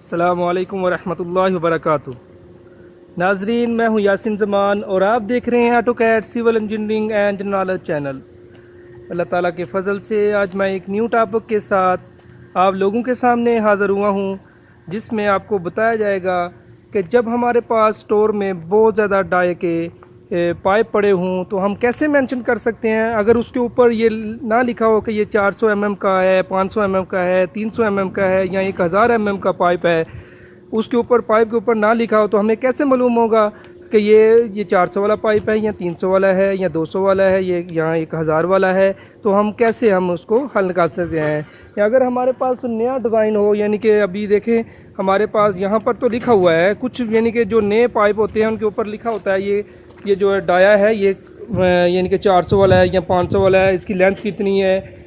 अस्सलामुअलैकुम वरहमतुल्लाहि वबरकातुहू। नाजरीन, मैं हूं यासिन ज़मान और आप देख रहे हैं auto CAD civil engineering and knowledge channel. अल्लाह ताला के फ़ज़ल से आज मैं एक न्यू टॉपिक के साथ आप लोगों के सामने हाज़िर हुआ हूं, जिसमें आपको बताया जाएगा कि जब हमारे पास स्टोर में बहुत ज़्यादा डाई के पाइप पड़े हों तो हम कैसे मेंशन कर सकते हैं। अगर उसके ऊपर ये ना लिखा हो कि ये 400 mm का है, 500 mm का है, 300 mm का है या 1000 mm का पाइप है, उसके ऊपर पाइप के ऊपर ना लिखा हो तो हमें कैसे मालूम होगा कि ये 400 वाला पाइप है या 300 वाला है या 200 वाला है, ये यहाँ 1000 वाला है। तो हम कैसे हम उसको हल निकाल सकते हैं। या अगर हमारे पास नया डिज़ाइन हो, यानी कि अभी देखें हमारे पास यहाँ पर तो लिखा हुआ है कुछ, यानी कि जो नए पाइप होते हैं उनके ऊपर लिखा होता है ये जो डाया है ये यानी कि 400 वाला है या 500 वाला है, इसकी लेंथ कितनी है,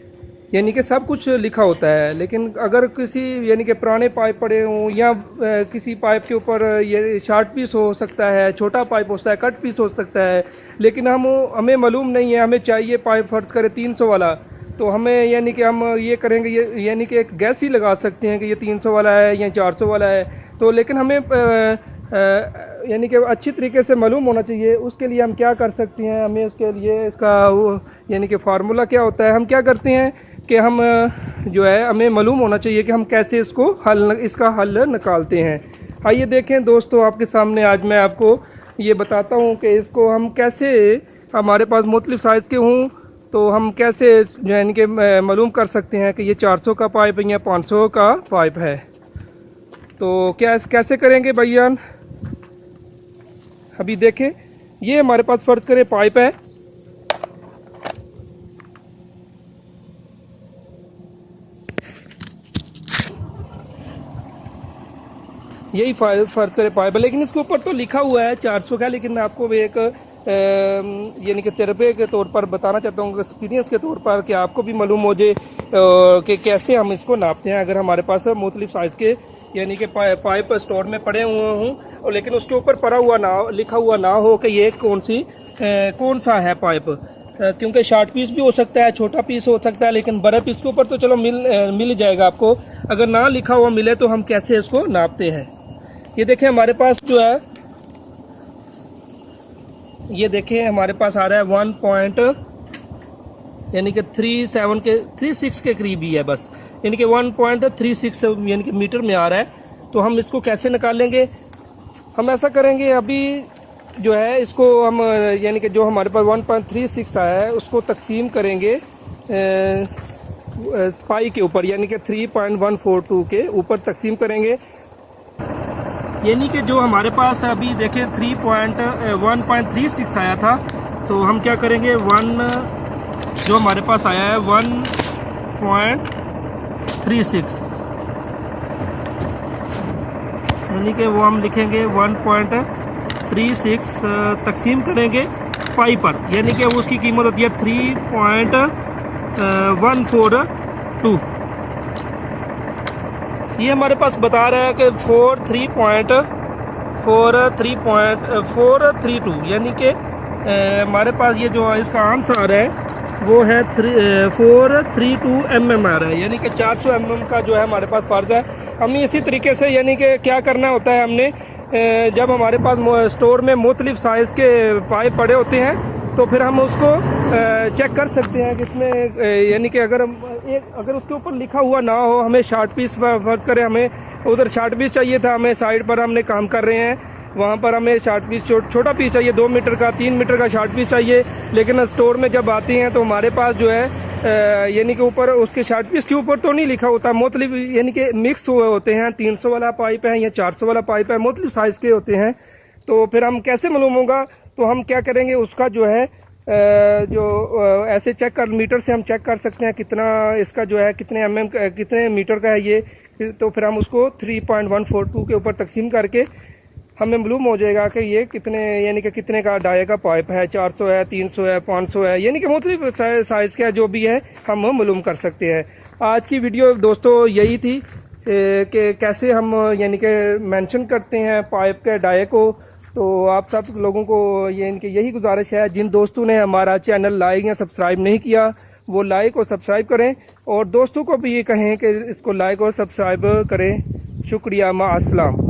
यानी कि सब कुछ लिखा होता है। लेकिन अगर किसी यानी कि पुराने पाइप पड़े हों या किसी पाइप के ऊपर ये शार्ट पीस हो सकता है, छोटा पाइप हो सकता है, कट पीस हो सकता है, लेकिन हमें मालूम नहीं है, हमें चाहिए पाइप फ़र्ज़ करें 300 वाला, तो हमें यानी कि हम ये करेंगे ये यानी कि एक गैस ही लगा सकते हैं कि ये 300 वाला है या 400 वाला है। तो लेकिन हमें यानी कि अच्छी तरीके से मालूम होना चाहिए। उसके लिए हम क्या कर सकते हैं, हमें उसके लिए इसका यानी कि फार्मूला क्या होता है। हम क्या करते हैं कि हम जो है हमें मालूम होना चाहिए कि हम कैसे इसका हल निकालते हैं। आइए देखें दोस्तों, आपके सामने आज मैं आपको ये बताता हूँ कि इसको हम कैसे, हमारे पास मुख्तलिफ साइज़ के हों तो हम कैसे यानी कि मालूम कर सकते हैं कि ये 400 का पाइप है या 500 का पाइप है। तो कैसे करेंगे भाईजान, अभी देखें ये हमारे पास फ़र्ज़ करें पाइप है, यही फ़र्ज़ करें पाइप है, लेकिन इसके ऊपर तो लिखा हुआ है 400 का। लेकिन मैं आपको एक यानी कि तजर्बे के तौर पर बताना चाहता हूँ, एक्सपीरियंस के तौर पर, कि आपको भी मालूम हो जाए कि कैसे हम इसको नापते हैं। अगर हमारे पास मुख्तलिफ साइज़ के यानी कि पाइप स्टोर में पड़े हुए हों और लेकिन उसके ऊपर पड़ा हुआ ना, लिखा हुआ ना हो कि ये कौन सा है पाइप, क्योंकि शार्ट पीस भी हो सकता है, छोटा पीस हो सकता है, लेकिन बड़े पीस के ऊपर तो चलो मिल जाएगा आपको। अगर ना लिखा हुआ मिले तो हम कैसे इसको नापते हैं। ये देखें हमारे पास जो है, ये देखें हमारे पास आ रहा है 1 पॉइंट यानी कि 36 के करीब ही है बस, यानी कि 1.36 यानी कि मीटर में आ रहा है। तो हम इसको कैसे निकालेंगे, हम ऐसा करेंगे, अभी जो है इसको हम यानी कि जो हमारे पास 1.36 आया है उसको तकसीम करेंगे पाई के ऊपर, यानी कि 3.142 के ऊपर तकसीम करेंगे। यानी कि जो हमारे पास अभी देखें 1.36 आया था, तो हम क्या करेंगे, जो हमारे पास आया है 1.36 यानी कि वो हम लिखेंगे 1.36 तकसीम करेंगे पाई पर, यानी कि उसकी कीमत होती है 3.142। ये हमारे पास बता रहा है कि 432, यानी कि हमारे पास ये जो इसका आंसर है वो है 432 mm आ रहा है, यानी कि 400 mm का जो है हमारे पास फ़र्ज़ है। हमें इसी तरीके से यानी कि क्या करना होता है, हमने जब हमारे पास स्टोर में मुख्तलिफ साइज़ के पाइप पड़े होते हैं तो फिर हम उसको चेक कर सकते हैं कि इसमें यानी कि अगर उसके ऊपर लिखा हुआ ना हो, हमें शार्ट पीस फ़र्ज़ करें, हमें उधर शार्ट पीस चाहिए था, हमें साइड पर हमने काम कर रहे हैं, वहाँ पर हमें शार्ट पीस छोटा पीस चाहिए, 2 मीटर का 3 मीटर का शार्ट पीस चाहिए। लेकिन स्टोर में जब आते हैं तो हमारे पास जो है यानी कि ऊपर उसके शार्ट पीस के ऊपर तो नहीं लिखा होता, मुख्तलिफ यानी कि मिक्स हुए होते हैं, 300 वाला पाइप है या 400 वाला पाइप है, मुख्तलिफ साइज़ के होते हैं। तो फिर हम कैसे मालूम होगा, तो हम क्या करेंगे, उसका जो है ऐसे चेक कर, मीटर से हम चेक कर सकते हैं कितना इसका जो है कितने मीटर का है ये। तो फिर हम उसको 3.142 के ऊपर तकसीम करके हमें मालूम हो जाएगा कि ये यानी कि कितने का डाई का पाइप है, 400 है, 300 है, 500 है, यानी कि मुख्तलिफ साइज़ का जो भी है हम मालूम कर सकते हैं। आज की वीडियो दोस्तों यही थी कि कैसे हम यानी कि मेंशन करते हैं पाइप के डाई को। तो आप सब लोगों को इनकी यही गुजारिश है, जिन दोस्तों ने हमारा चैनल लाइक या सब्सक्राइब नहीं किया वो लाइक और सब्सक्राइब करें, और दोस्तों को भी ये कहें कि इसको लाइक और सब्सक्राइब करें। शुक्रिया, मा अस्सलाम।